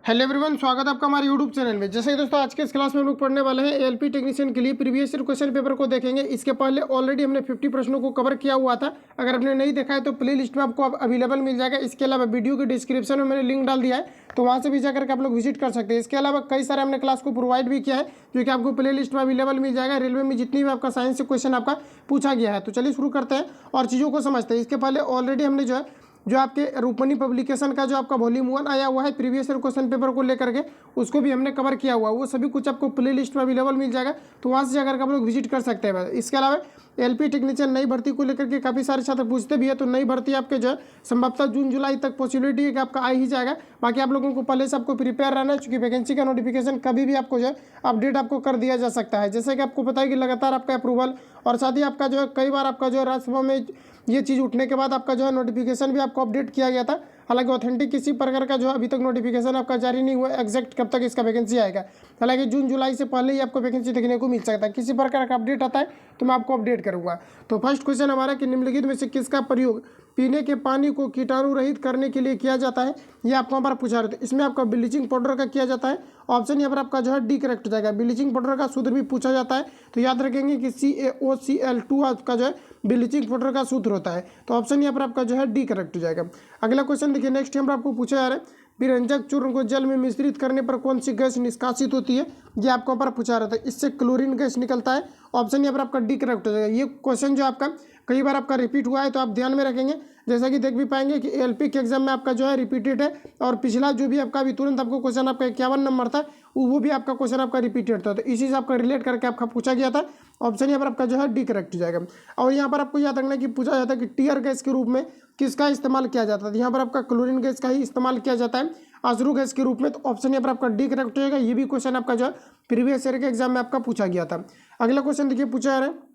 Hello everyone, स्वागत है आपका हमारे यूट्यूब चैनल में। जैसे कि दोस्तों आज के इस क्लास में हम लोग पढ़ने वाले हैं एलपी टेक्नीशियन के लिए प्रीवियस ईयर क्वेश्चन पेपर को देखेंगे। इसके पहले ऑलरेडी हमने 50 प्रश्नों को कवर किया हुआ था। अगर आपने नहीं देखा है तो प्ले लिस्ट में आपको अवेलेबल मिल जाएगा। इसके अलावा वीडियो के डिस्क्रिप्शन में मैंने लिंक डाल दिया है, तो वहाँ से भी जाकर के आप लोग विजिट कर सकते हैं। इसके अलावा कई सारे हमने क्लास को प्रोवाइड भी किया है जो कि आपको प्ले लिस्ट में अवेलेबल मिल जाएगा। रेलवे में जितनी भी आपका साइंस से क्वेश्चन आपका पूछा गया है, तो चलिए शुरू करते हैं और चीज़ों को समझते हैं। इसके पहले ऑलरेडी हमने जो आपके रूपमनी पब्लिकेशन का जो आपका वॉल्यूम 1 आया हुआ है प्रीवियस ईयर क्वेश्चन पेपर को लेकर के, उसको भी हमने कवर किया हुआ है। वो सभी कुछ आपको प्ले लिस्ट में अवेलेबल मिल जाएगा, तो वहाँ से जाकर के आप लोग विजिट कर सकते हैं। इसके अलावा एलपी टेक्नीशियन नई भर्ती को लेकर के काफ़ी सारे छात्र पूछते भी है, तो नई भर्ती आपके जो है संभवतः जून जुलाई तक पॉसिबिलिटी है कि आपका आ ही जाएगा। बाकी आप लोगों को पहले से आपको प्रिपेयर रहना है, क्योंकि वैकेंसी का नोटिफिकेशन कभी भी आपको जो है अपडेट आपको कर दिया जा सकता है। जैसे कि आपको पता है कि लगातार आपका अप्रूवल और साथ ही आपका जो है कई बार आपका जो है राज्यसभा में ये चीज़ उठने के बाद आपका जो है नोटिफिकेशन भी आपको अपडेट किया गया था। हालांकि ऑथेंटिक किसी प्रकार का जो अभी तक नोटिफिकेशन आपका जारी नहीं हुआ एग्जैक्ट कब तक इसका वैकेंसी आएगा। हालांकि जून जुलाई से पहले ही आपको वैकेंसी देखने को मिल सकता है। किसी प्रकार का अपडेट आता है तो मैं आपको अपडेट करूंगा। तो फर्स्ट क्वेश्चन हमारा कि निम्नलिखित में से किसका प्रयोग पीने के पानी को कीटाणु रहित करने के लिए किया जाता है, ये आपको हमारा पूछा रहे थे। इसमें आपका ब्लीचिंग पाउडर का किया जाता है। ऑप्शन यहाँ पर आपका जो है डी करेक्ट हो जाएगा। ब्लीचिंग पाउडर का सूत्र भी पूछा जाता है, तो याद रखेंगे कि CaOCl2 आपका जो है ब्लीचिंग पाउडर का सूत्र होता है। तो ऑप्शन यहाँ पर आपका जो है डी करेक्ट हो जाएगा। अगला क्वेश्चन देखिए, नेक्स्ट यहाँ पर आपको पूछा जा रहा है विरंजक चूर्ण को जल में मिश्रित करने पर कौन सी गैस निष्कासित होती है, ये आपको यहाँ पर पूछा रहा था। इससे क्लोरीन गैस निकलता है। ऑप्शन यहाँ पर आपका डी करेक्ट हो जाएगा। ये क्वेश्चन जो आपका कई बार आपका रिपीट हुआ है, तो आप ध्यान में रखेंगे। जैसा कि देख भी पाएंगे कि एलपी के एग्जाम में आपका जो है रिपीटेड है, और पिछला जो भी आपका अभी तुरंत आपको क्वेश्चन आपका 51 नंबर था, वो भी आपका क्वेश्चन आपका रिपीटेड था। तो इसी से आपका रिलेट करके आपका पूछा गया था। ऑप्शन यहाँ पर आपका जो है डी करेक्ट हो जाएगा। और यहाँ पर आपको याद रखना कि पूछा जाता है कि टीयर गैस के रूप में किसका इस्तेमाल किया जाता है। यहाँ पर आपका क्लोरीन गैस का ही इस्तेमाल किया जाता है अश्रु गैस के रूप में। तो ऑप्शन यहाँ पर आपका डी करेक्ट हो जाएगा। ये भी क्वेश्चन आपका जो है प्रीवियस ईयर के एग्जाम में आपका पूछा गया था। अगला क्वेश्चन देखिए, पूछा जा रहा है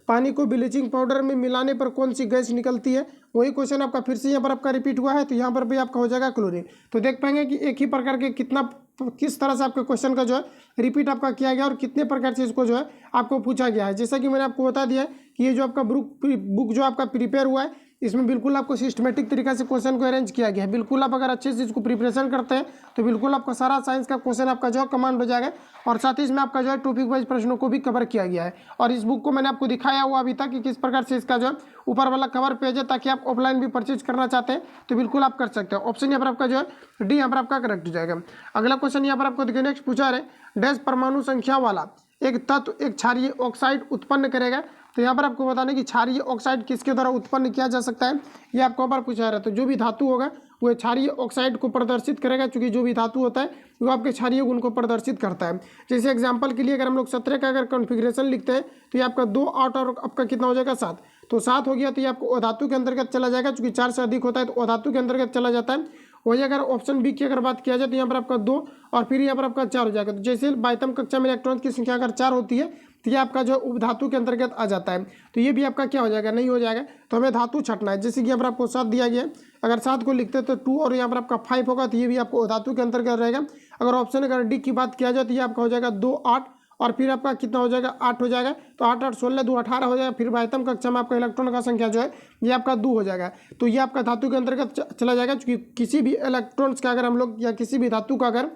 पानी को ब्लीचिंग पाउडर में मिलाने पर कौन सी गैस निकलती है। वही क्वेश्चन आपका फिर से यहाँ पर आपका रिपीट हुआ है, तो यहाँ पर भी आपका हो जाएगा क्लोरीन। तो देख पाएंगे कि एक ही प्रकार के किस तरह से आपके क्वेश्चन का जो है रिपीट आपका किया गया और कितने प्रकार से इसको जो है आपको पूछा गया है। जैसा कि मैंने आपको बता दिया है कि ये जो आपका बुक जो आपका प्रिपेयर हुआ है, इसमें बिल्कुल आपको सिस्टमेटिक तरीके से क्वेश्चन को अरेंज किया गया है। बिल्कुल आप अगर अच्छे से इसको प्रिपरेशन करते हैं तो बिल्कुल आपका सारा साइंस का क्वेश्चन आपका जो है कमांड हो जाएगा। और साथ ही इसमें आपका जो है टॉपिक वाइज प्रश्नों को भी कवर किया गया है। और इस बुक को मैंने आपको दिखाया हुआ अभी तक कि किस प्रकार से इसका जो है ऊपर वाला कवर पेज है, ताकि आप ऑफलाइन भी परचेज करना चाहते हैं तो बिल्कुल आप कर सकते हैं। ऑप्शन यहाँ पर आपका जो है डी यहाँ पर आपका करेक्ट हो जाएगा। अगला क्वेश्चन यहाँ पर आपको देखिए, नेक्स्ट पूछा रहे डैश परमाणु संख्या वाला एक तत्व एक क्षारीय ऑक्साइड उत्पन्न करेगा। तो यहाँ पर आपको बताना कि क्षारीय ऑक्साइड किसके द्वारा उत्पन्न किया जा सकता है, ये आपको यहाँ पर पूछा जा रहा है। तो जो भी धातु होगा वो क्षारीय ऑक्साइड को प्रदर्शित करेगा, क्योंकि जो भी धातु होता है वो आपके क्षारीय गुण को प्रदर्शित करता है। जैसे एग्जांपल के लिए अगर हम लोग 17 का अगर कॉन्फ़िगरेशन लिखते हैं तो ये आपका 2 8 और आपका कितना हो जाएगा 7। तो 7 हो गया तो ये आपको अधातु के अंतर्गत चला जाएगा, क्योंकि 4 से अधिक होता है तो अधातु के अंतर्गत चला जाता है। वही अगर ऑप्शन बी की अगर बात किया जाए तो यहाँ पर आपका 2 और फिर यहाँ पर आपका 4 हो जाएगा। तो जैसे 22वीं कक्षा में इलेक्ट्रॉन की संख्या अगर 4 होती है तो ये आपका जो उपधातु के अंतर्गत आ जाता है। तो ये भी आपका क्या हो जाएगा, नहीं हो जाएगा। तो हमें धातु छटना है। जैसे कि यहाँ पर आपको 7 दिया गया है, अगर 7 को लिखते तो 2 और यहाँ पर आपका 5 होगा, तो ये भी आपको धातु के अंतर्गत रहेगा। अगर ऑप्शन अगर डी की बात किया जाए तो ये आपका हो जाएगा 2 8 और फिर आपका कितना हो जाएगा 8 हो जाएगा। तो 8 8 16 2 18 हो जाएगा। फिर 22वीं कक्षा में आपका इलेक्ट्रॉन का संख्या जो है ये आपका 2 हो जाएगा। तो ये आपका धातु के अंतर्गत चला जाएगा, क्योंकि किसी भी इलेक्ट्रॉन्स का अगर हम लोग या किसी भी धातु का अगर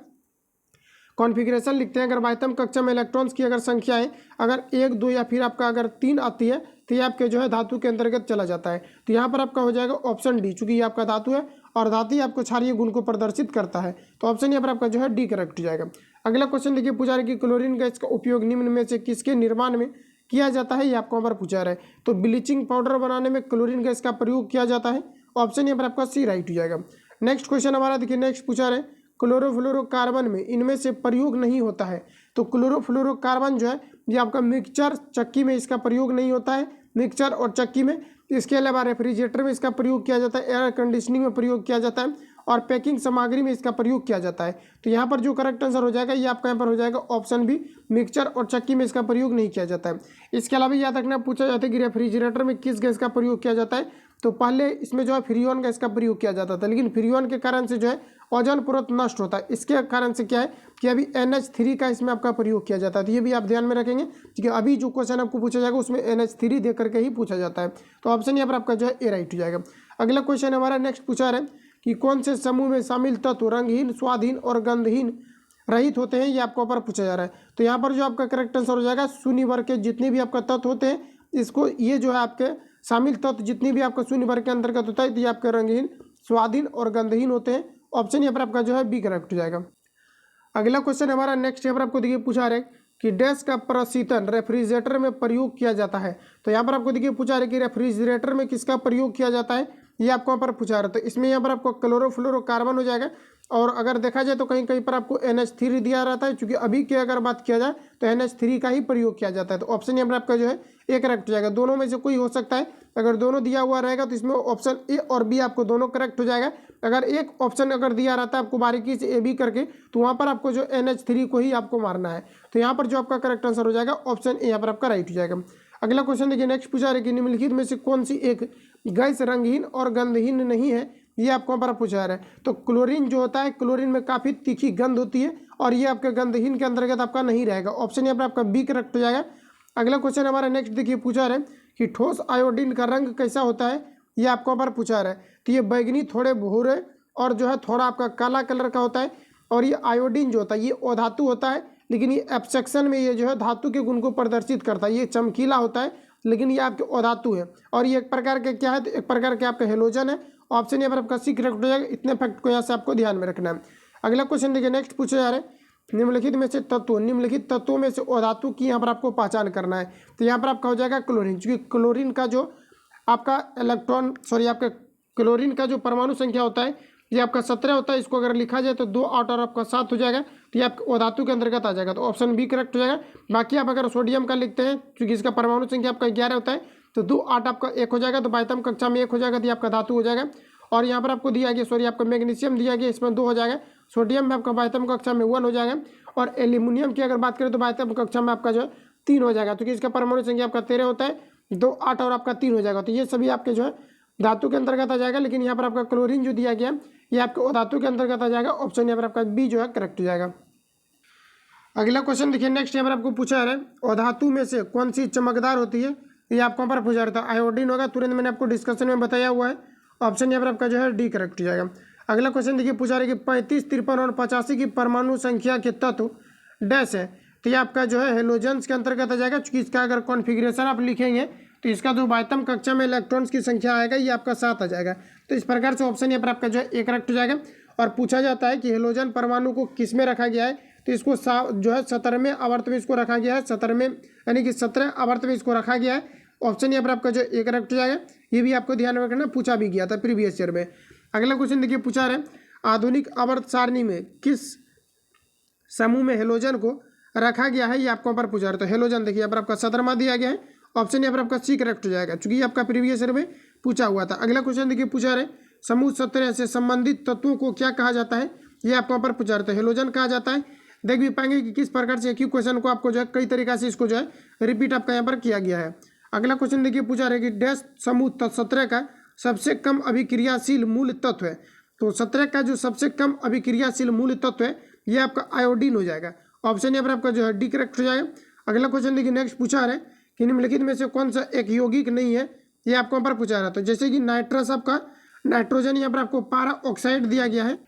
कॉन्फ़िगरेशन लिखते हैं, अगर 22वीं कक्षा में इलेक्ट्रॉन्स की अगर संख्याएं अगर 1 2 या फिर आपका अगर 3 आती है तो ये आपके जो है धातु के अंतर्गत चला जाता है। तो यहाँ पर आपका हो जाएगा ऑप्शन डी, चूंकि ये आपका धातु है और धातु ही आपको क्षारीय गुण को प्रदर्शित करता है। तो ऑप्शन यहाँ पर आपका जो है डी करेक्ट हो जाएगा। अगला क्वेश्चन देखिए, पूछा रहा है कि क्लोरीन गैस का उपयोग निम्न में से किसके निर्माण में किया जाता है, ये आपको यहाँ पर पूछा रहा है। तो ब्लीचिंग पाउडर बनाने में क्लोरीन गैस का प्रयोग किया जाता है। ऑप्शन यहाँ पर आपका सी राइट हो जाएगा। नेक्स्ट क्वेश्चन हमारा देखिए, नेक्स्ट पूछा रहे क्लोरोफ्लोरोकार्बन में इनमें से प्रयोग नहीं होता है। तो क्लोरोफ्लोरोकार्बन जो है ये आपका मिक्सचर चक्की में इसका प्रयोग नहीं होता है, मिक्सचर और चक्की में। इसके अलावा रेफ्रिजरेटर में इसका प्रयोग किया जाता है, एयर कंडीशनिंग में प्रयोग किया जाता है और पैकिंग सामग्री में इसका प्रयोग किया जाता है। तो यहाँ पर जो करेक्ट आंसर हो जाएगा ये आपका यहाँ पर हो जाएगा ऑप्शन बी, मिक्सचर और चक्की में इसका प्रयोग नहीं किया जाता है। इसके अलावा याद रखना पूछा जाता है कि रेफ्रिजरेटर में किस गैस का प्रयोग किया जाता है। तो पहले इसमें जो है फ्रीऑन गैस का प्रयोग किया जाता था, लेकिन फ्रीऑन के कारण से जो है ओजोन परत नष्ट होता है। इसके कारण से क्या है कि अभी NH3 का इसमें आपका प्रयोग किया जाता है। तो ये भी आप ध्यान में रखेंगे, क्योंकि अभी जो क्वेश्चन आपको पूछा जाएगा उसमें NH3 दे करके ही पूछा जाता है। तो ऑप्शन यहाँ पर आपका जो है ए राइट हो जाएगा। अगला क्वेश्चन हमारा नेक्स्ट पूछा रहा है कि कौन से समूह में शामिल तत्व रंगहीन, स्वादहीन और गंधहीन रहित होते हैं, ये आपको ऊपर पूछा जा रहा है। तो यहाँ पर जो आपका करेक्ट आंसर हो जाएगा शून्य वर्ग के जितने भी आपका तत्व होते हैं, इसको ये जो है आपके शामिल तत्व जितनी भी आपका शून्य वर्ग के अंतर्गत होता है, तो ये आपके रंगहीन, स्वादहीन और गंधहीन होते हैं। ऑप्शन यहाँ पर आपका जो है बी करेक्ट हो जाएगा। अगला क्वेश्चन हमारा नेक्स्ट यहाँ पर आपको देखिए पूछा रहे कि डैश का प्रशीतन रेफ्रिजरेटर में प्रयोग किया जाता है। तो यहाँ पर आपको देखिए पूछा रहे कि रेफ्रिजरेटर में किसका प्रयोग किया जाता है, ये आपको यहाँ पर पूछा रहा है। तो इसमें यहाँ पर आपको क्लोरोफ्लोरोकार्बन हो जाएगा, और अगर देखा जाए तो कहीं कहीं पर आपको NH3 दिया रहता है, क्योंकि अभी की अगर बात किया जाए तो NH3 का ही प्रयोग किया जाता है। तो ऑप्शन यहाँ पर आपका जो है ए करेक्ट हो जाएगा। दोनों में से कोई हो सकता है, अगर दोनों दिया हुआ रहेगा तो इसमें ऑप्शन ए और बी आपको दोनों करेक्ट हो जाएगा। अगर एक ऑप्शन अगर दिया रहता है आपको बारीकी से ए बी करके, तो वहाँ पर आपको जो NH3 को ही आपको मारना है। तो यहाँ पर जो आपका करेक्ट आंसर हो जाएगा ऑप्शन ए यहाँ पर आपका राइट हो जाएगा। अगला क्वेश्चन देखिए नेक्स्ट पूछा रहे कि निम्नलिखित में से कौन सी एक गैस रंगहीन और गंधहीन नहीं है, ये आपको यहाँ पर पूछा रहा है। तो क्लोरीन जो होता है, क्लोरीन में काफ़ी तीखी गंध होती है, और ये आपके गंधहीन के अंतर्गत आपका नहीं रहेगा। ऑप्शन यहाँ पर आपका बी करेक्ट हो जाएगा। अगला क्वेश्चन हमारा नेक्स्ट देखिए पूछा रहे कि ठोस आयोडीन का रंग कैसा होता है, ये आपको यहाँ पर पूछा रहा है। तो ये बैगनी, थोड़े भूरे और जो है थोड़ा आपका काला कलर का होता है। और ये आयोडीन जो होता है ये अधातु होता है, लेकिन ये एब्स्ट्रैक्शन में ये जो है धातु के गुण को प्रदर्शित करता है। ये चमकीला होता है, लेकिन ये आपके अधातु है, और ये एक प्रकार के क्या है, तो एक प्रकार के आपका हेलोजन है। ऑप्शन यहाँ पर आपका सी करेक्ट हो जाएगा। इतने फैक्ट को यहाँ से आपको ध्यान में रखना है। अगला क्वेश्चन देखिए नेक्स्ट पूछे जा रहे हैं निम्नलिखित में से तत्व, निम्नलिखित तत्वों में से अधातु की यहाँ पर आपको पहचान करना है। तो यहाँ पर आपका हो जाएगा क्लोरीन, क्योंकि क्लोरीन का जो आपका आपका क्लोरीन का जो परमाणु संख्या होता है ये आपका 17 होता है। इसको अगर लिखा जाए तो 2 8 और आपका 7 हो जाएगा, तो ये आपका अधातु के अंतर्गत आ जाएगा। तो ऑप्शन बी करेक्ट हो जाएगा। बाकी आप अगर सोडियम का लिखते हैं, क्योंकि इसका परमाणु संख्या आपका 11 होता है, तो 2 8 आपका 1 हो जाएगा। तो 22वीं कक्षा में 1 हो जाएगा, तो ये आपका धातु हो जाएगा। और यहाँ पर आपको दिया गया आपका मैग्नीशियम दिया गया, इसमें 2 हो जाएगा। सोडियम में आपका 22वीं कक्षा में 1 हो जाएगा। और एल्यूमिनियम की अगर बात करें तो 22वीं कक्षा में आपका जो है 3 हो जाएगा, क्योंकि इसका परमाणु संख्या आपका 13 होता है। 2 8 और आपका 3 हो जाएगा। तो ये सभी आपके जो है धातु के अंतर्गत आ जाएगा। लेकिन यहाँ पर आपका क्लोरीन जो दिया गया ये आपके अधातु के अंतर्गत आ जाएगा। ऑप्शन यहाँ पर आपका बी जो है करेक्ट हो जाएगा। अगला क्वेश्चन देखिए नेक्स्ट यहाँ पर आपको पूछा है अधातु में से कौन सी चमकदार होती है, ये आपको यहाँ पर पूछा रहता है। आयोडीन होगा, तुरंत मैंने आपको डिस्कशन में बताया हुआ है। ऑप्शन यहाँ पर आपका जो है डी करेक्ट हो जाएगा। अगला क्वेश्चन देखिए पूछा रहा है कि 35 53 और 85 की परमाणु संख्या के तत्व डैश है। तो ये आपका जो है हेलोजेंस के अंतर्गत आ जाएगा, क्योंकि इसका अगर कॉन्फ़िगरेशन आप लिखेंगे तो इसका जो 22वीं कक्षा में इलेक्ट्रॉन्स की संख्या आएगा ये आपका 7 आ जाएगा। तो इस प्रकार से ऑप्शन यहाँ पर आपका जो है ए करेक्ट हो जाएगा। और पूछा जाता है कि हेलोजन परमाणु को किस में रखा गया है, तो इसको जो है 17वें आवर्त में इसको रखा गया है। 17वें यानी कि 17 आवर्त में इसको रखा गया है। ऑप्शन यहाँ पर आपका जो ए करेक्ट हो जाएगा। ये भी आपको ध्यान में रखना, पूछा भी गया था प्रीवियस ईयर में। अगला क्वेश्चन देखिए पूछा रहे आधुनिक आवर्त सारणी में किस समूह में हेलोजन को रखा गया है, ये आपको यहाँ पर पूछा रहे। तो हेलोजन देखिए यहाँ पर आपका 17वां दिया गया है। ऑप्शन यहाँ पर आपका सी करेक्ट हो जाएगा, क्योंकि ये आपका प्रीवियस ईयर में पूछा हुआ था। अगला क्वेश्चन देखिए पूछा रहे समूह 17 से संबंधित तत्वों को क्या कहा जाता है, ये आपको यहाँ पर पूछा रहे। तो हेलोजन कहा जाता है। देख भी पाएंगे कि किस प्रकार से एक ही क्वेश्चन को आपको जो है कई तरीका से इसको जो है रिपीट आपका यहाँ पर किया गया है। अगला क्वेश्चन देखिए पूछा रहे कि डैश समूह 17 का सबसे कम अभिक्रियाशील मूल तत्व है। तो 17 का जो सबसे कम अभिक्रियाशील मूल तत्व है ये आपका आयोडीन हो जाएगा। ऑप्शन यहाँ पर आपका जो है डी करेक्ट हो जाएगा। अगला क्वेश्चन देखिए नेक्स्ट पूछा रहे कि निम्नलिखित में से कौन सा एक यौगिक नहीं है, ये आपको यहाँ पर पूछा रहा। तो जैसे कि नाइट्रस आपका नाइट्रोजन यहाँ पर आपको पारा ऑक्साइड दिया गया है,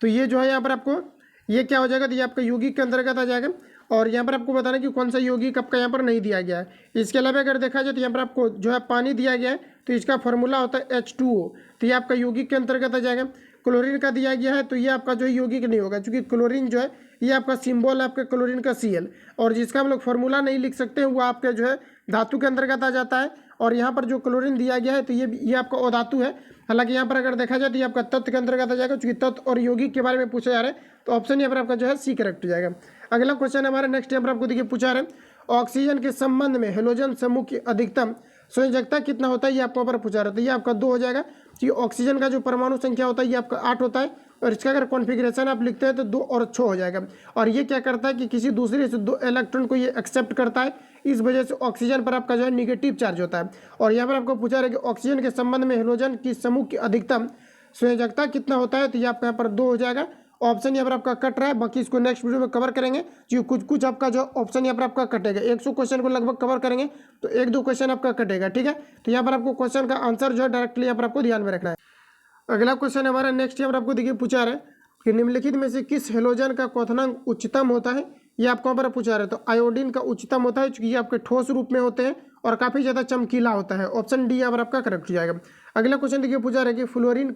तो ये जो है यहाँ पर आपको ये क्या हो जाएगा, तो ये आपका यौगिक के अंतर्गत आ जाएगा। और यहाँ पर आपको बताना कि कौन सा यौगिक आपका यहाँ पर नहीं दिया गया है। इसके अलावा अगर देखा जाए तो यहाँ पर आपको जो है पानी दिया गया है, तो इसका फॉर्मूला होता है H2O, तो ये आपका यौगिक के अंतर्गत आ जाएगा। क्लोरीन का दिया गया है, तो ये आपका जो यौगिक नहीं होगा, क्योंकि क्लोरीन जो है ये आपका सिंबल है आपका क्लोरीन का Cl, और जिसका हम लोग फॉर्मूला नहीं लिख सकते वो आपके जो है धातु के अंतर्गत आ जाता है। और यहाँ पर जो क्लोरीन दिया गया है तो ये आपका अधातु है। हालांकि यहाँ पर अगर देखा जाए तो ये आपका तत्व के अंतर्गत आ जाएगा, क्योंकि तत्व और यौगिक के बारे में पूछा जा रहा है। तो ऑप्शन यहाँ पर आपका जो है सी करेक्ट हो जाएगा। अगला क्वेश्चन हमारा नेक्स्ट यहाँ पर आपको देखिए पूछा रहे ऑक्सीजन के संबंध में हेलोजन समूह की अधिकतम संयोजकता कितना होता है, ये आपको पर पूछा रहा था। ये आपका 2 हो जाएगा, कि ऑक्सीजन का जो परमाणु संख्या होता है ये आपका 8 होता है, और इसका अगर कॉन्फ़िगरेशन आप लिखते हैं तो 2 और 6 हो जाएगा। और ये क्या करता है कि किसी दूसरे से 2 इलेक्ट्रॉन को ये एक्सेप्ट करता है, इस वजह से ऑक्सीजन पर आपका जो है निगेटिव चार्ज होता है। और यहाँ पर आपको पूछा रहा है कि ऑक्सीजन के संबंध में हेलोजन की समूह की अधिकतम संयोजकता कितना होता है, तो ये आपका यहाँ पर 2 हो जाएगा। ऑप्शन यहाँ पर आपका कट रहा है, बाकी इसको नेक्स्ट वीडियो में कवर करेंगे, जो कुछ आपका जो ऑप्शन यहाँ पर आपका कटेगा। 100 क्वेश्चन को लगभग कवर करेंगे तो 1-2 क्वेश्चन आपका कटेगा, ठीक है। तो यहाँ पर आपको क्वेश्चन का आंसर जो है डायरेक्टली यहाँ पर आपको ध्यान में रखना है। अगला क्वेश्चन हमारा नेक्स्ट यहाँ पर आपको देखिए पूछा रहा है कि निम्नलिखित में से किस हेलोजन का क्वथनांक उच्चतम होता है। ये आपको यहाँ पर पूछा रहा है। तो आयोडीन का उच्चतम होता है, चूंकि ये आपके ठोस रूप में होते हैं और काफी ज्यादा चमकीला होता है। ऑप्शन डी यहाँ पर आपका करेक्ट हो जाएगा। अगला क्वेश्चन देखिए पूछा रहा है कि फ्लोरीन,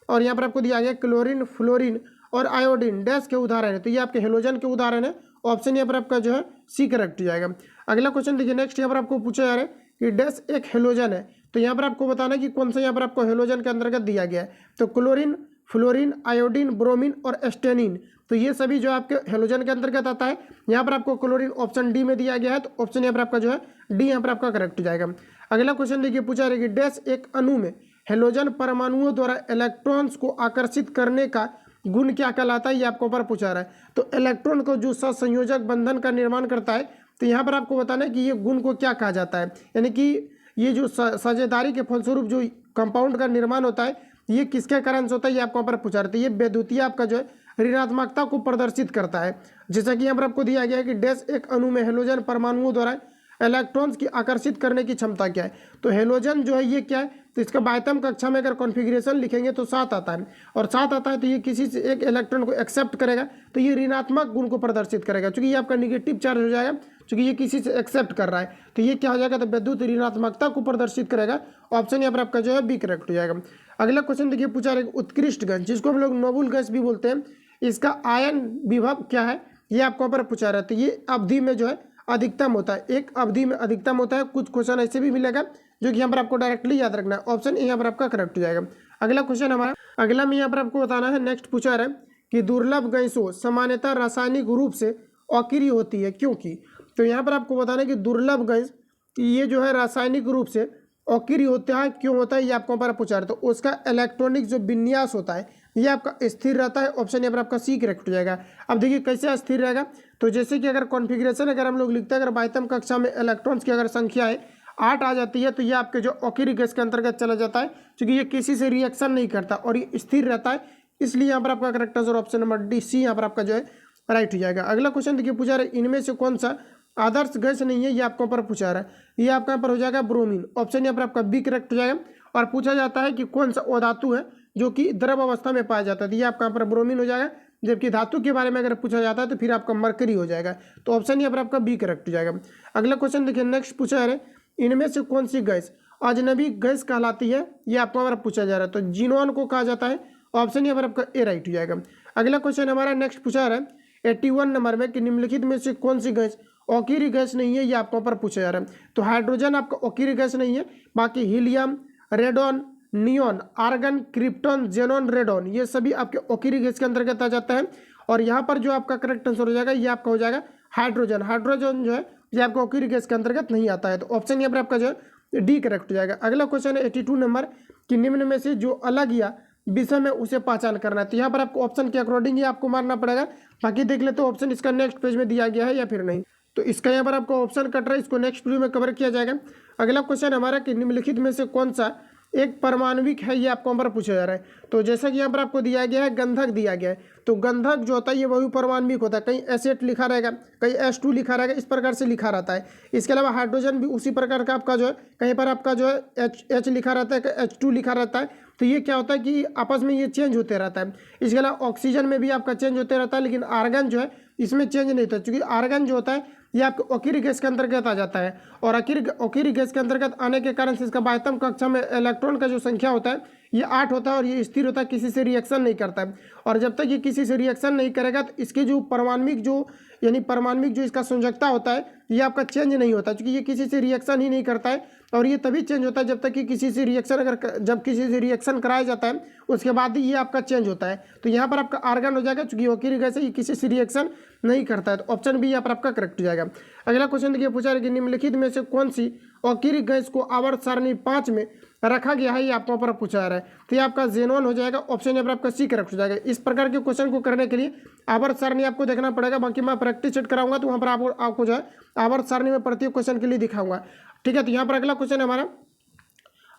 और यहाँ पर आपको दिया गया क्लोरीन, फ्लोरीन और आयोडीन डैश के उदाहरण है। तो ये आपके हेलोजन के उदाहरण है। ऑप्शन यहाँ पर आपका जो है सी करेक्ट हो जाएगा। अगला क्वेश्चन देखिए नेक्स्ट यहाँ पर आपको पूछा जा रहा है कि डैश एक हेलोजन है। तो यहाँ पर आपको बताना है कि कौन सा यहाँ पर आपको हेलोजन के अंतर्गत दिया गया है। तो क्लोरीन, फ्लोरीन, आयोडीन, ब्रोमीन और एस्टेनिन, तो ये सभी जो आपके हेलोजन के अंतर्गत आता है। यहाँ पर आपको क्लोरीन ऑप्शन डी में दिया गया है। तो ऑप्शन यहाँ पर आपका जो है डी यहाँ पर आपका करेक्ट हो जाएगा। अगला क्वेश्चन देखिए पूछा रहा है कि डैश एक अणु में हेलोजन परमाणुओं द्वारा इलेक्ट्रॉन्स को आकर्षित करने का गुण क्या कहलाता है। ये आपको ऊपर पूछा रहा है। तो इलेक्ट्रॉन को जो सहसंयोजक बंधन का निर्माण करता है, तो यहाँ पर आपको बताना है कि ये गुण को क्या कहा जाता है। यानी कि ये जो साझेदारी के फलस्वरूप जो कंपाउंड का निर्माण होता है, ये किसके कारण से होता है, ये आपको यहाँ पर पूछा रहा है। ये वैद्युतीय आपका जो है ऋणात्मकता को प्रदर्शित करता है। जैसा कि यहाँ पर आपको दिया गया है कि डैश एक अणु में हेलोजन परमाणुओं द्वारा इलेक्ट्रॉन्स की आकर्षित करने की क्षमता क्या है। तो हेलोजन जो है ये क्या है, तो इसका बायतम कक्षा में अगर कॉन्फ़िगरेशन लिखेंगे तो 7 आता है, और 7 आता है तो ये किसी से एक इलेक्ट्रॉन को एक्सेप्ट करेगा, तो ये ऋणात्मक गुण को प्रदर्शित करेगा। चूंकि ये आपका निगेटिव चार्ज हो जाएगा, चूंकि ये किसी से एक्सेप्ट कर रहा है, तो ये क्या हो जाएगा, तो विद्युत ऋणात्मकता को प्रदर्शित करेगा। ऑप्शन यहाँ पर आपका जो है बी करेक्ट हो जाएगा। अगला क्वेश्चन देखिए पूछा रहा है उत्कृष्ट गैस, जिसको हम लोग नोबल गैस भी बोलते हैं, इसका आयन विभव क्या है, ये आपको यहाँ पर पूछा रहा है। तो ये अवधि में जो है अधिकतम होता है, एक अवधि में अधिकतम होता है। कुछ क्वेश्चन ऐसे भी मिलेगा जो कि यहाँ पर आपको डायरेक्टली याद रखना है। ऑप्शन ए यहाँ पर आपका करेक्ट हो जाएगा। अगला क्वेश्चन हमारा, अगला में यहाँ पर आपको बताना है, नेक्स्ट पूछा रहा है कि दुर्लभ गैसों सामान्यतः रासायनिक रूप से अक्रिय होती है क्योंकि। तो यहाँ पर आपको बताना है कि दुर्लभ गैस ये जो है रासायनिक रूप से अक्रिय होता है, क्यों होता है, ये आपको पर पूछा रहा है। तो उसका इलेक्ट्रॉनिक जो विन्यास होता है ये आपका स्थिर रहता है। ऑप्शन यहाँ पर आपका सी करेक्ट हो जाएगा। अब देखिए कैसे स्थिर रहेगा, तो जैसे कि अगर कॉन्फ़िगरेशन अगर हम लोग लिखते हैं, अगर बायतम कक्षा में इलेक्ट्रॉन्स की अगर संख्या है 8 आ जाती है, तो ये आपके जो अक्रिय गैस के अंतर्गत चला जाता है, क्योंकि ये किसी से रिएक्शन नहीं करता और ये स्थिर रहता है। इसलिए यहाँ पर आपका correct answer option number D C यहाँ पर आपका जो है राइट हो जाएगा। अगला क्वेश्चन देखिए पूछा रहा है इनमें से कौन सा आदर्श गैस नहीं है, ये आपको ऊपर पूछा रहा है। ये आपका यहाँ पर हो जाएगा ब्रोमीन। ऑप्शन यहाँ पर आपका बी करेक्ट हो जाएगा। और पूछा जाता है कि कौन सा अधातु है जो कि द्रव अवस्था में पाया जाता है, तो ये आपका यहाँ पर ब्रोमीन हो जाएगा। जबकि धातु के बारे में अगर पूछा जाता है तो फिर आपका मरकरी हो जाएगा। तो ऑप्शन यहाँ पर आपका बी करेक्ट हो जाएगा। अगला क्वेश्चन देखिए नेक्स्ट पूछा है इनमें से कौन सी गैस अजनबी गैस कहलाती है, ये आपको हमारा पूछा जा रहा है। तो जीनोन को कहा जाता है। ऑप्शन यहाँ पर आपका ए राइट हो जाएगा। अगला क्वेश्चन हमारा नेक्स्ट पूछा रहा है 81 नंबर में कि निम्नलिखित में से कौन सी गैस अक्रिय गैस नहीं है, ये आपको पर पूछा जा रहा है। तो हाइड्रोजन आपका अक्रिय गैस नहीं है, बाकी helium, radon, neon, argon, krypton, xenon, radon ये सभी आपके अक्रिय गैस के अंतर्गत आ जाता है। और यहाँ पर जो आपका करेक्ट आंसर हो जाएगा ये आपका हो जाएगा हाइड्रोजन। हाइड्रोजन जो है ये आपको अक्रिय गैस के अंतर्गत नहीं आता है। तो ऑप्शन यहाँ पर आपका जो है डी करेक्ट हो जाएगा। अगला क्वेश्चन है 82 नंबर कि निम्न में से जो अलग या विषय में उसे पहचान करना है। तो यहाँ पर आपको ऑप्शन के अकॉर्डिंग ही आपको मारना पड़ेगा। बाकी देख ले तो ऑप्शन इसका नेक्स्ट पेज में दिया गया है या फिर नहीं, तो इसका यहाँ पर आपको ऑप्शन कट रहा है, इसको नेक्स्ट वीडियो में कवर किया जाएगा। अगला क्वेश्चन हमारा कि निम्नलिखित में से कौन सा एक परमाणविक है, ये आपको यहाँ पर पूछा जा रहा है। तो जैसा कि यहाँ पर आपको दिया गया है गंधक दिया गया है। तो गंधक जो होता है ये वही परमाणविक होता है, कहीं एस8 लिखा रहेगा, कहीं S2 लिखा रहेगा, इस प्रकार से लिखा रहता है। इसके अलावा हाइड्रोजन भी उसी प्रकार का आपका जो है कहीं पर आपका जो है H लिखा रहता है, कहीं H2 लिखा रहता है। तो ये क्या होता है कि आपस में ये चेंज होते रहता है। इसके अलावा ऑक्सीजन में भी आपका चेंज होते रहता है, लेकिन आर्गन जो है इसमें चेंज नहीं होता, क्योंकि आर्गन जो होता है ये आपको अक्रिय गैस के अंतर्गत आ जाता है। और अक्रिय गैस के अंतर्गत आने के कारण से इसका बायतम कक्षा में इलेक्ट्रॉन का जो संख्या होता है ये 8 होता है और ये स्थिर होता है, किसी से रिएक्शन नहीं करता है। और जब तक ये किसी से रिएक्शन नहीं करेगा तो इसके जो परमाणविक जो इसका संयोजकता होता है ये आपका चेंज नहीं होता, क्योंकि ये किसी से रिएक्शन ही नहीं करता है। और ये तभी चेंज होता है जब तक कि किसी से रिएक्शन कराया जाता है उसके बाद ही ये आपका चेंज होता है। तो यहाँ पर आपका आर्गन हो जाएगा, क्योंकि अक्रिय गैस है ये किसी से रिएक्शन नहीं करता है। तो ऑप्शन बी यहाँ पर आपका करेक्ट हो जाएगा। अगला क्वेश्चन देखिए पूछा है कि निम्नलिखित में से कौन सी अक्रिय गैस को आवर्त सारणी 5 में रखा गया है, ये आपको पर पूछा जा रहा है। तो ये आपका जेनॉन हो जाएगा। ऑप्शन यहाँ पर आपका सी करेक्ट हो जाएगा। इस प्रकार के क्वेश्चन को करने के लिए आवर्त सारणी आपको देखना पड़ेगा। बाकी मैं प्रैक्टिस सेट कराऊंगा तो वहाँ पर आपको जो है आवर्त सारणी में प्रत्येक क्वेश्चन के लिए दिखाऊंगा। ठीक है, तो यहाँ पर अगला क्वेश्चन हमारा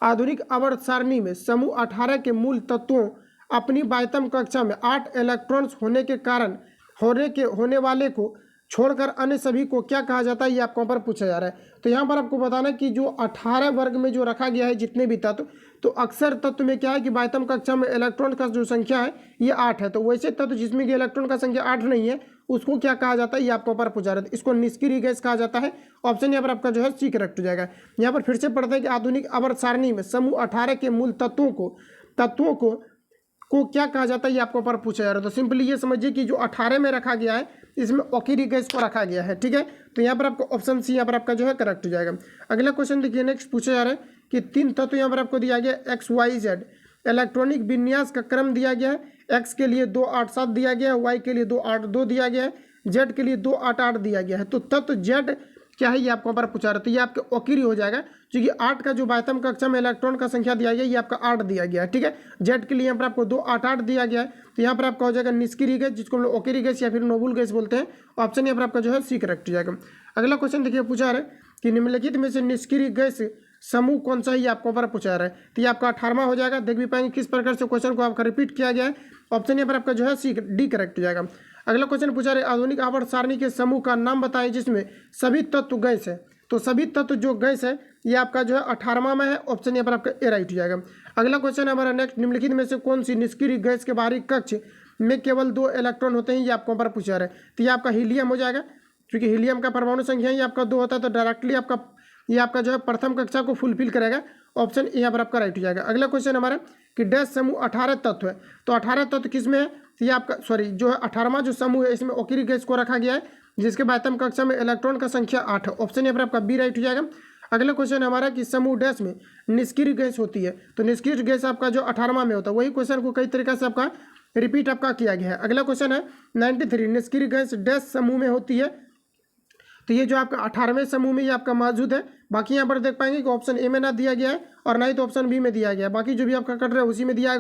आधुनिक आवर्त सारणी में समूह 18 के मूल तत्वों अपनी बायतम कक्षा में 8 इलेक्ट्रॉन्स होने के कारण होने वाले को छोड़कर अन्य सभी को क्या कहा जाता है, ये आपको पर पूछा जा रहा है। तो यहाँ पर आपको बताना है कि जो 18 वर्ग में जो रखा गया है जितने भी तत्व, तो अक्सर तत्व में क्या है कि बाह्यतम कक्षा में इलेक्ट्रॉन का जो संख्या है ये 8 है। तो वैसे तत्व जिसमें कि इलेक्ट्रॉन का संख्या 8 नहीं है उसको क्या कहा जाता है, ये आपको ऊपर पूछा रहा था। इसको निष्क्रिय गैस कहा जाता है। ऑप्शन यहाँ पर आपका जो है सी करेक्ट हो जाएगा। यहाँ पर फिर से पढ़ते हैं कि आधुनिक आवर्त सारणी में समूह 18 के मूल तत्वों को क्या कहा जाता है, ये आपको ऊपर पूछा जा रहा है। तो सिंपली ये समझिए कि जो 18 में रखा गया है इसमें ऑक्सीजन गैस को रखा गया है, ठीक है। तो यहाँ पर आपको ऑप्शन सी यहाँ पर आपका जो है करेक्ट हो जाएगा। अगला क्वेश्चन देखिए, नेक्स्ट पूछा जा रहा है कि 3 तत्व यहाँ पर आपको दिया गया एक्स वाई जेड, इलेक्ट्रॉनिक विन्यास का क्रम दिया गया है। एक्स के लिए 2 8 7 दिया गया है, वाई के लिए 2 8 2 दिया गया है, जेड के लिए 2 8 8 दिया गया है। तो तत्व जेड क्या है ये आपको पर पूछा रहा है। तो ये आपके ऑक्सीजन हो जाएगा, क्योंकि 8 का जो बाह्यतम कक्षा में इलेक्ट्रॉन का संख्या दिया गया ये आपका 8 दिया गया है, ठीक है। जेड के लिए यहाँ पर आपको 2 8 8 दिया गया है। तो यहाँ पर आपका हो जाएगा निष्क्रिय गैस, जिसको हम लोग ऑक्सीजन गैस या फिर नोबल गैस बोलते हैं। ऑप्शन यहाँ पर आपका जो है सी करेक्ट हो जाएगा। अगला क्वेश्चन देखिए, पूछा रहा है कि निम्नलिखित में से निष्क्रिय गैस समूह कौन सा है, ये आपको पर पूछा रहा है। तो ये आपका 18वां हो जाएगा। देख भी पाएंगे किस प्रकार से क्वेश्चन को आपका रिपीट किया गया है। ऑप्शन यहाँ पर आपका जो है सी डी करेक्ट हो जाएगा। अगला क्वेश्चन पूछा रहे आधुनिक आवर्त सारणी के समूह का नाम बताएं जिसमें सभी तत्व गैस है। तो सभी तत्व जो गैस है ये आपका जो है 18वां में है। ऑप्शन यहाँ पर आपका ए राइट हो जाएगा। अगला क्वेश्चन हमारा नेक्स्ट, निम्नलिखित में से कौन सी निष्क्रिय गैस के बाहरी कक्ष में केवल 2 इलेक्ट्रॉन होते हैं, ये आपको पर पूछा रहा है। तो ये आपका हीलियम हो जाएगा, क्योंकि हीलियम का परमाणु संख्या ये आपका 2 होता है। तो डायरेक्टली आपका ये आपका जो है प्रथम कक्षा को फुलफिल करेगा। ऑप्शन यहाँ पर आपका राइट हो जाएगा। अगला क्वेश्चन हमारा कि डैश समूह 18 तत्व है। तो 18 तत्व किस में है, तो ये आपका जो है 18वां जो समूह है इसमें ऑक्सीजन गैस को रखा गया है, जिसके बाह्यतम कक्षा में इलेक्ट्रॉन का संख्या 8 है। ऑप्शन यहाँ पर आपका बी राइट हो जाएगा। अगला क्वेश्चन हमारा कि समूह डैश में निष्क्रिय गैस होती है। तो निष्क्रिय गैस आपका जो 18वां में होता है, वही क्वेश्चन को कई तरीके से आपका रिपीट आपका किया गया है। अगला क्वेश्चन है 93 निष्क्रिय गैस डैश समूह में होती है। तो ये जो आपका 18वें समूह में ये आपका मौजूद है। बाकी यहाँ पर देख पाएंगे कि ऑप्शन ए में ना दिया गया है और ना ही तो ऑप्शन बी में दिया गया है। बाकी जो भी आपका कट रहा है उसी में दिया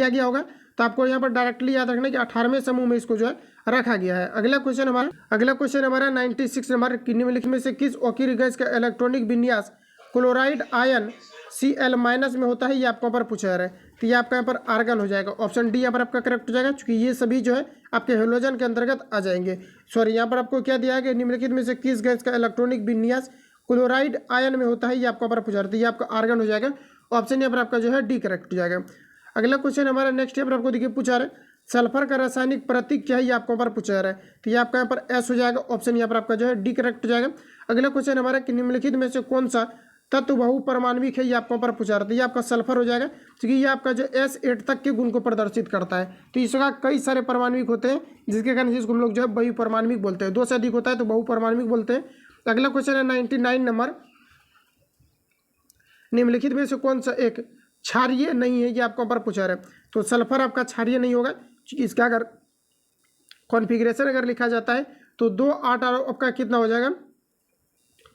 गया होगा। तो आपको यहाँ पर डायरेक्टली याद रखना कि 18वें समूह में इसको जो है रखा गया है। अगला क्वेश्चन हमारा 96 नंबर, निम्नलिखित में से किस ऑक्सीजन गैस का इलेक्ट्रॉनिक विन्यास क्लोराइड आयन Cl- में होता है, ये आपको पर पूछा जा रहा है। तो ये आपका यहाँ पर आर्गन हो जाएगा। ऑप्शन डी यहाँ पर आपका करेक्ट हो जाएगा, क्योंकि ये सभी जो है आपके हेलोजन के अंतर्गत आ जाएंगे। सॉरी, यहाँ पर आपको क्या दिया है कि निम्नलिखित में से किस गैस का इलेक्ट्रॉनिक विन्यास क्लोराइड आयन में होता है, ये आपको पर पूछा रहा है। तो ये आपका आर्गन हो जाएगा। ऑप्शन यहाँ पर आपका जो है डी करेक्ट हो जाएगा। अगला क्वेश्चन हमारा नेक्स्ट यहाँ पर आपको देखिए पूछा रहा है सल्फर का रासायनिक प्रतीक क्या है, ये आपको पर पूछा जा रहा है। तो ये आपका यहाँ पर एस हो जाएगा। ऑप्शन यहाँ पर आपका जो है डी करेक्ट हो जाएगा। अगला क्वेश्चन हमारा कि निम्नलिखित में से कौन सा तत्व बहुपरमाणविक है, ये आपको पर पूछा रहा था। ये आपका सल्फर हो जाएगा, क्योंकि ये आपका जो S8 तक के गुण को प्रदर्शित करता है। तो इसका कई सारे परमाणविक होते हैं, जिसके कारण इसको हम लोग जो है बहुपरमाणविक बोलते हैं। 2 से अधिक होता है तो बहुपरमाणविक बोलते हैं। अगला क्वेश्चन है 99 नंबर, निम्नलिखित में से कौन सा एक क्षारीय नहीं है, ये आपको पर पूछा रहा है। तो सल्फर आपका क्षारीय नहीं होगा, क्योंकि इसका अगर कॉन्फ़िगरेशन अगर लिखा जाता है तो 2 8 आपका कितना हो जाएगा,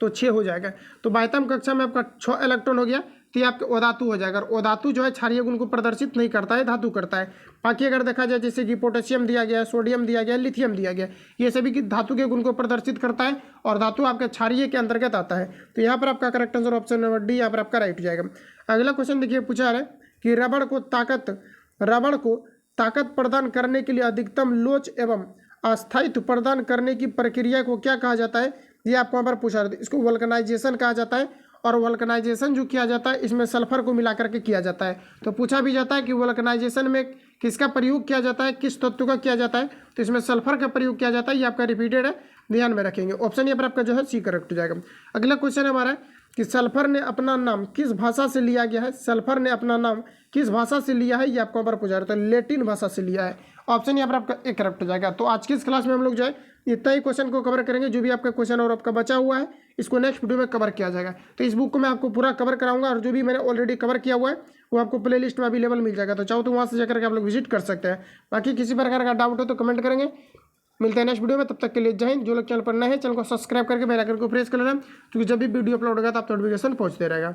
तो 6 हो जाएगा। तो बाह्यतम कक्षा में आपका 6 इलेक्ट्रॉन हो गया। तो ये आपका ओधातु हो जाएगा। और ओधातु जो है क्षारीय गुण को प्रदर्शित नहीं करता है, धातु करता है। बाकी अगर देखा जाए जैसे कि पोटेशियम दिया गया है, सोडियम दिया गया है, लिथियम दिया गया है, ये सभी की धातु के गुण को प्रदर्शित करता है और धातु आपके क्षारीय के अंतर्गत आता है। तो यहाँ पर आपका correct answer option number D यहाँ पर आपका राइट हो जाएगा। अगला क्वेश्चन देखिए पूछा है कि रबड़ को ताकत प्रदान करने के लिए अधिकतम लोच एवं अस्थायित्व प्रदान करने की प्रक्रिया को क्या कहा जाता है, ये आपको यहाँ पर पूछा रहा है। इसको वल्कनाइजेशन कहा जाता है। और वल्कनाइजेशन जो किया जाता है इसमें सल्फर को मिला करके किया जाता है। तो पूछा भी जाता है कि वल्कनाइजेशन में किसका प्रयोग किया जाता है, किस तत्व का किया जाता है, तो इसमें सल्फर का प्रयोग किया जाता है। ये आपका रिपीटेड है, ध्यान में रखेंगे। ऑप्शन यहाँ पर आपका जो है सी करेक्ट हो जाएगा। अगला क्वेश्चन हमारा कि सल्फर ने अपना नाम किस भाषा से लिया गया है, सल्फर ने अपना नाम किस भाषा से लिया है, ये आपको यहाँ पर पूछा रहा है। तो लैटिन भाषा से लिया है। ऑप्शन यहाँ पर आपका एक करेक्ट हो जाएगा। तो आज की इस क्लास में हम लोग जो है इतना ही क्वेश्चन को कवर करेंगे। जो भी आपका क्वेश्चन और आपका बचा हुआ है इसको नेक्स्ट वीडियो में कवर किया जाएगा। तो इस बुक को मैं आपको पूरा कवर कराऊंगा और जो भी मैंने ऑलरेडी कवर किया हुआ है वो आपको प्ले लिस्ट में अवेलेबल मिल जाएगा। तो चाहो तो वहाँ से जाकर के आप लोग विजिट कर सकते हैं। बाकी किसी प्रकार का डाउट हो तो कमेंट करेंगे। मिलते हैं नेक्स्ट वीडियो में, तब तक के लिए जय हिंद। जो लोग चैनल पर नए हैं चैनल को सब्सक्राइब करके बेल आइकन को प्रेस कर लेना, क्योंकि जब भी वीडियो अपलोड होगा तो आप नोटिफिकेशन पहुँचते रहेगा।